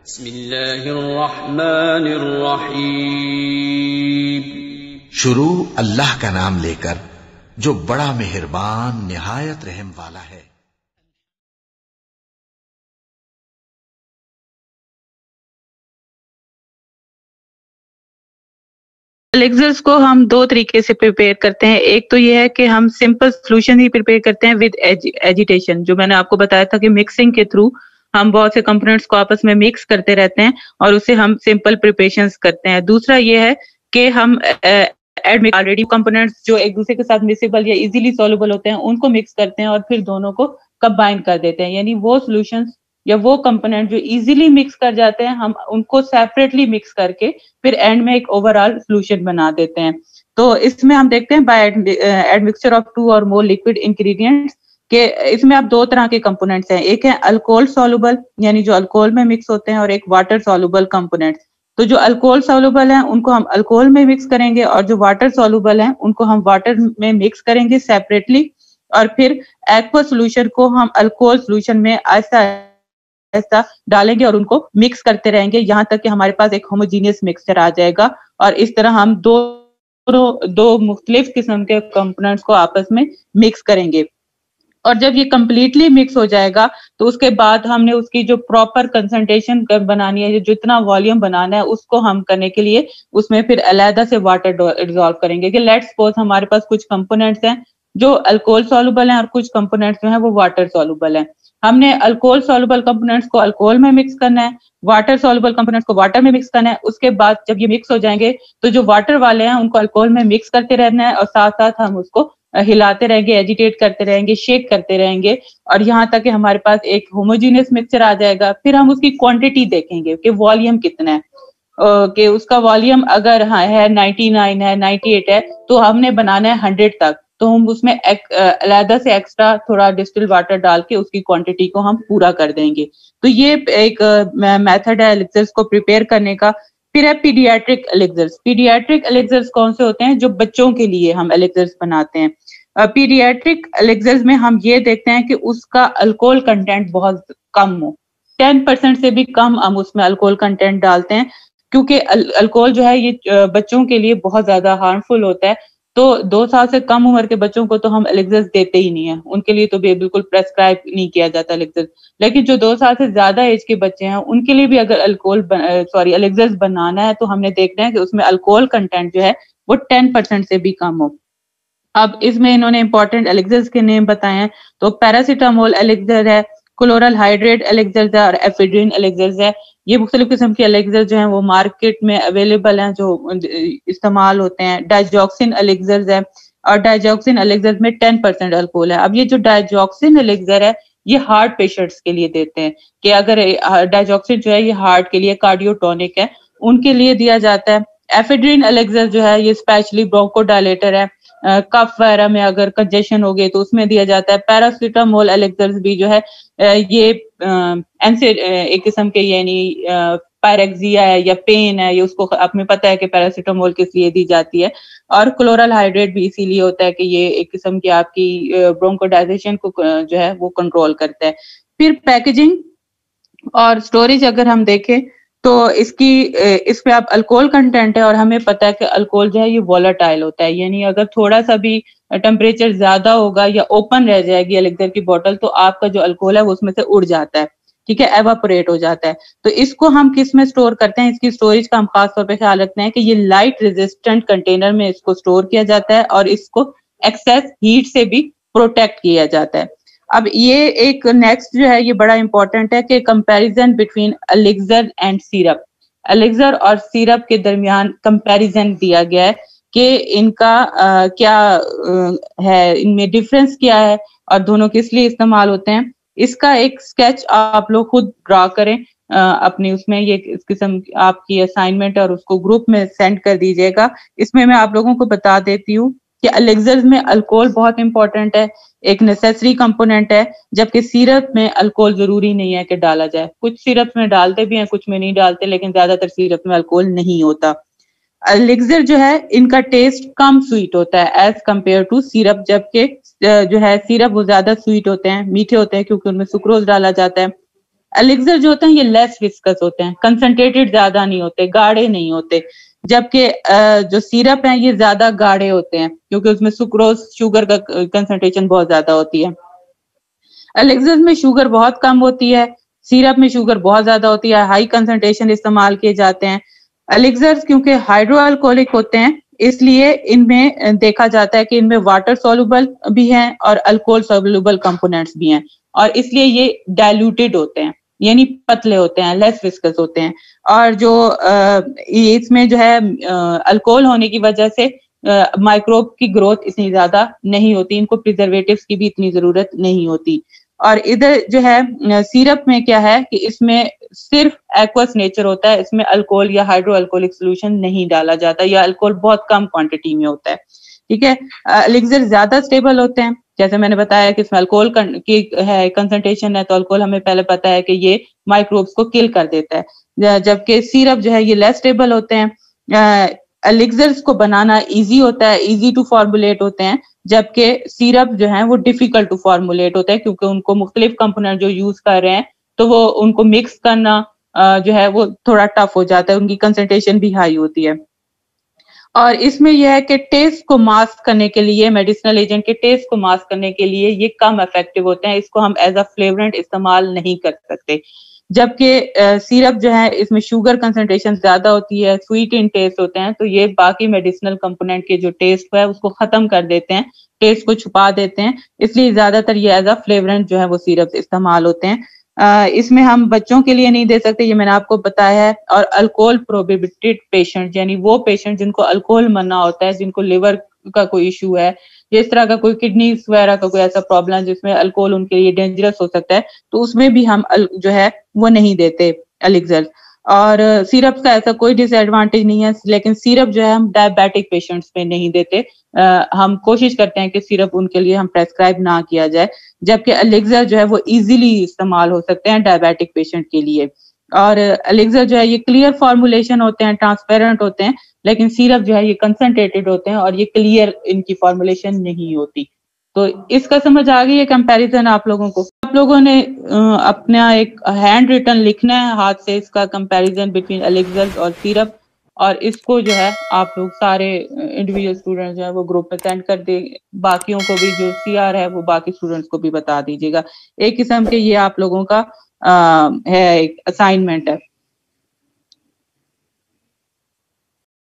बिस्मिल्लाहिर्रहमानिर्रहीम। शुरू अल्लाह का नाम लेकर जो बड़ा मेहरबान निहायत रहम वाला है। एलिक्सर्स को हम दो तरीके से प्रिपेयर करते हैं। एक तो ये है कि हम सिंपल सॉल्यूशन ही प्रिपेयर करते हैं विद एजिटेशन, जो मैंने आपको बताया था कि मिक्सिंग के थ्रू हम बहुत से कंपोनेंट्स को आपस में मिक्स करते रहते हैं और उससे हम सिंपल प्रिपरेशंस करते हैं। दूसरा ये है कि हम ऑलरेडी कंपोनेंट्स जो एक दूसरे के साथ मिक्सेबल या इजीली सॉल्युबल होते हैं उनको मिक्स करते हैं और फिर दोनों को कंबाइन कर देते हैं। यानी वो सॉल्यूशंस या वो कंपोनेंट जो इजीली मिक्स कर जाते हैं हम उनको सेपरेटली मिक्स करके फिर एंड में एक ओवरऑल सॉल्यूशन बना देते हैं। तो इसमें हम देखते हैं बाय एडमिक्सचर ऑफ 2 और मोर लिक्विड इंग्रेडिएंट्स के इसमें आप दो तरह के कंपोनेंट्स हैं। एक है अल्कोहल सॉल्युबल यानी जो अल्कोहल में मिक्स होते हैं और एक वाटर सॉल्युबल कंपोनेंट्स। तो जो अल्कोहल सॉल्युबल हैं उनको हम अल्कोहल में मिक्स करेंगे और जो वाटर सॉल्युबल हैं उनको हम वाटर में मिक्स करेंगे सेपरेटली और फिर एक्वा सॉल्यूशन को हम अल्कोहल सॉल्यूशन में ऐसा डालेंगे और उनको मिक्स करते रहेंगे यहाँ तक कि हमारे पास एक होमोजीनियस मिक्सचर आ जाएगा। और इस तरह हम दो मुख्तलिफ किस्म के कंपोनेंट्स को आपस में मिक्स करेंगे और जब ये कंप्लीटली मिक्स हो जाएगा तो उसके बाद हमने उसकी जो प्रॉपर कंसंट्रेशन बनानी है, जो इतना वॉल्यूम बनाना है उसको हम करने के लिए उसमें फिर अलहदा से वाटर डिसॉल्व करेंगे। कि लेट्स सपोज हमारे पास कुछ कंपोनेंट्स हैं जो अल्कोहल सॉल्युबल हैं और कुछ कंपोनेंट्स जो हैं वो वाटर सॉल्युबल हैं। हमने अल्कोहल सॉल्युबल कंपोनेंट्स को अल्कोहल में मिक्स करना है, वाटर सॉल्युबल कंपोनेंट्स को वाटर में मिक्स करना है। उसके बाद जब ये मिक्स हो जाएंगे तो जो वाटर वाले हैं उनको अल्कोहल में मिक्स करते रहना है और साथ साथ हम उसको हिलाते रहेंगे, एजिटेट करते रहेंगे, शेक करते रहेंगे और यहाँ तक कि हमारे पास एक होमोजीनियस मिक्सचर आ जाएगा। फिर हम उसकी क्वांटिटी देखेंगे कि वॉल्यूम कितना है, कि उसका वॉल्यूम अगर है 99 है, 98 है तो हमने बनाना है 100 तक। तो हम उसमें अलहदा से एक्स्ट्रा थोड़ा डिस्टिल वाटर डाल के उसकी क्वांटिटी को हम पूरा कर देंगे। तो ये एक मेथड है एलिक्सर्स को प्रिपेयर करने का। फिर है पीडियाट्रिक एलिक्सर्स। पीडियाट्रिक एलिक्सर्स कौन से होते हैं? जो बच्चों के लिए हम एलिक्सर्स बनाते हैं। पीडियाट्रिक एलिक्सर्स में हम ये देखते हैं कि उसका अल्कोहल कंटेंट बहुत कम हो, 10% से भी कम हम उसमें अल्कोहल कंटेंट डालते हैं क्योंकि अल्कोहल जो है ये बच्चों के लिए बहुत ज्यादा हार्मफुल होता है। तो 2 साल से कम उम्र के बच्चों को तो हम एलिक्सर्स देते ही नहीं है, उनके लिए तो बिल्कुल प्रेस्क्राइब नहीं किया जाता एलिक्सर्स। लेकिन जो 2 साल से ज्यादा एज के बच्चे हैं उनके लिए भी अगर एलिक्सर्स बनाना है तो हमने देखना है कि उसमें अल्कोहल कंटेंट जो है वो 10% से भी कम हो। अब इसमें इन्होंने इंपॉर्टेंट एलिक्सर्स के नेम बताए हैं। तो पैरासीटामोल एलिक्सर है, क्लोरल हाइड्रेट एलिक्सर्स है और एफेड्रिन एलिक्सर्स है। ये मुख्तलिफ किस्म के एलिक्सर्स जो हैं वो मार्केट में अवेलेबल हैं जो इस्तेमाल होते हैं। डाइजॉक्सिन एलिक्सर्स है और डाइजॉक्सिन एलिक्सर्स में 10% अल्कोहल है। अब ये जो डाइजॉक्सिन एलिक्सर है ये हार्ट पेशेंट्स के लिए देते हैं कि अगर डाइजॉक्सिन जो है ये हार्ट के लिए कार्डियोटोनिक है, उनके लिए दिया जाता है। एफेड्रिन एलिक्सर जो है ये स्पेशली ब्रोंकोडायलेटर है, कफ वगैरह में अगर कंजेशन हो गई तो उसमें दिया जाता है। पैरासीटामोल एलिक्सर्स भी जो है ये एक किस्म के यानी पायरेक्सिया है या पेन है, ये उसको आपने पता है कि पैरासीटामोल किस लिए दी जाती है। और क्लोरल हाइड्रेट भी इसीलिए होता है कि ये एक किस्म की आपकी ब्रोंकोडाइलेशन को जो है वो कंट्रोल करता है। फिर पैकेजिंग और स्टोरेज अगर हम देखें तो इसमें अब अल्कोहल कंटेंट है और हमें पता है कि अल्कोहल जो है ये वोलेटाइल होता है, यानी अगर थोड़ा सा भी टेम्परेचर ज्यादा होगा या ओपन रह जाएगी एलिक्सर की बोतल तो आपका जो अल्कोहल है वो उसमें से उड़ जाता है, ठीक है, एवापोरेट हो जाता है। तो इसको हम किस में स्टोर करते हैं? इसकी स्टोरेज का हम खास तौर पे ख्याल रखते हैं कि ये लाइट रेजिस्टेंट कंटेनर में इसको स्टोर किया जाता है और इसको एक्सेस हीट से भी प्रोटेक्ट किया जाता है। अब ये एक नेक्स्ट जो है ये बड़ा इंपॉर्टेंट है कि comparison between elixir and syrup. Elixir और सिरप के दरमियान कंपैरिजन दिया गया है कि इनका क्या है, इनमें डिफरेंस क्या है और दोनों किस लिए इस्तेमाल होते हैं। इसका एक स्केच आप लोग खुद ड्रा करें अपनी उसमें, ये इस किस्म आपकी असाइनमेंट और उसको ग्रुप में सेंड कर दीजिएगा। इसमें मैं आप लोगों को बता देती हूँ कि एलिक्सर्स में अल्कोहल बहुत इंपॉर्टेंट है, एक नेसेसरी कंपोनेंट है, जबकि सिरप में अल्कोहल जरूरी नहीं है कि डाला जाए। कुछ सिरप में डालते भी हैं, कुछ में नहीं डालते, लेकिन ज्यादातर सिरप में अल्कोहल नहीं होता। एलिक्सर जो है इनका टेस्ट कम स्वीट होता है एज कम्पेयर टू सिरप, जबकि जो है सिरप वो ज्यादा स्वीट होते हैं, मीठे होते हैं क्योंकि उनमें सुक्रोज डाला जाता है। एलिक्सर जो होते हैं ये लेस विस्कस होते हैं, कंसंट्रेटेड ज्यादा नहीं होते, गाढ़े नहीं होते, जबकि जो सिरप है ये ज्यादा गाढ़े होते हैं क्योंकि उसमें सुक्रोज शुगर का कंसंट्रेशन बहुत ज्यादा होती है। एलिक्सर में शुगर बहुत कम होती है, सिरप में शुगर बहुत ज्यादा होती है, हाई कंसंट्रेशन इस्तेमाल किए जाते हैं। एलिक्सर क्योंकि हाइड्रो अल्कोहलिक होते हैं इसलिए इनमें देखा जाता है कि इनमें वाटर सोल्यूबल भी हैं और अल्कोहल सोल्यूबल कंपोनेंट्स भी हैं, और इसलिए ये डाइल्यूटेड होते हैं, यानी पतले होते हैं, लेस विस्कस होते हैं। और जो इसमें जो है अल्कोहल होने की वजह से माइक्रोब की ग्रोथ इतनी ज्यादा नहीं होती, इनको प्रिजर्वेटिव्स की भी इतनी जरूरत नहीं होती। और इधर जो है सिरप में क्या है कि इसमें सिर्फ एक्वस नेचर होता है, इसमें अल्कोहल या हाइड्रो अल्कोहलिक सोल्यूशन नहीं डाला जाता, या अल्कोहल बहुत कम क्वांटिटी में होता है। ठीक है, एलिक्सर ज्यादा स्टेबल होते हैं, जैसे मैंने बताया कि इसमें अल्कोहल की है कंसंट्रेशन है, तो अल्कोहल हमें पहले पता है कि ये माइक्रोब्स को किल कर देता है, जबकि सिरप जो है ये लेस स्टेबल होते हैं। एलिक्सर्स को बनाना इजी होता है, इजी टू फॉर्मुलेट होते हैं, जबकि सिरप जो है वो डिफिकल्ट टू फॉर्मुलेट होता है क्योंकि उनको मुख्तलिफ कंपोनेंट जो यूज कर रहे हैं तो वो उनको मिक्स करना जो है वो थोड़ा टफ हो जाता है, उनकी कंसंट्रेशन भी हाई होती है। और इसमें यह है कि टेस्ट को मास्क करने के लिए, मेडिसिनल एजेंट के टेस्ट को मास्क करने के लिए ये कम इफेक्टिव होते हैं, इसको हम एज अ फ्लेवरेंट इस्तेमाल नहीं कर सकते। जबकि सिरप जो है इसमें शुगर कंसंट्रेशन ज्यादा होती है, स्वीट इन टेस्ट होते हैं, तो ये बाकी मेडिसिनल कंपोनेंट के जो टेस्ट है उसको खत्म कर देते हैं, टेस्ट को छुपा देते हैं, इसलिए ज्यादातर ये एज अ फ्लेवरेंट जो है वो सिरप इस्तेमाल होते हैं। इसमें हम बच्चों के लिए नहीं दे सकते, ये मैंने आपको बताया है। और अल्कोहल प्रोहिबिटेड पेशेंट, यानी वो पेशेंट जिनको अल्कोहल मना होता है, जिनको लिवर का कोई इशू है, जिस तरह का कोई किडनी वगैरह का कोई ऐसा प्रॉब्लम जिसमें अल्कोहल उनके लिए डेंजरस हो सकता है, तो उसमें भी हम जो है वो नहीं देते एलिक्सर। और सिरप का ऐसा कोई डिसएडवांटेज नहीं है, लेकिन सिरप जो है हम डायबिटिक पेशेंट्स में नहीं देते। हम कोशिश करते हैं कि सिरप उनके लिए हम प्रेस्क्राइब ना किया जाए, जबकि एलिक्सर जो है वो इजीली इस्तेमाल हो सकते हैं डायबिटिक पेशेंट के लिए। और एलिक्सर जो है ये क्लियर फॉर्मुलेशन होते हैं, ट्रांसपेरेंट होते हैं, लेकिन सिरप जो है ये कंसंट्रेटेड होते हैं और ये क्लियर इनकी फॉर्मुलेशन नहीं होती। तो इसका समझ आ गई है कंपैरिजन आप लोगों को? आप लोगों ने अपना एक हैंड रिटन लिखना है हाथ से, इसका कंपैरिजन बिटवीन एलिक्सर और सिरप, और इसको जो है आप लोग सारे इंडिविजुअल स्टूडेंट जो है वो ग्रुप में सेंड कर दे, बाकियों को भी जो सीआर है वो बाकी स्टूडेंट्स को भी बता दीजिएगा। एक किस्म के ये आप लोगों का है एक असाइनमेंट है।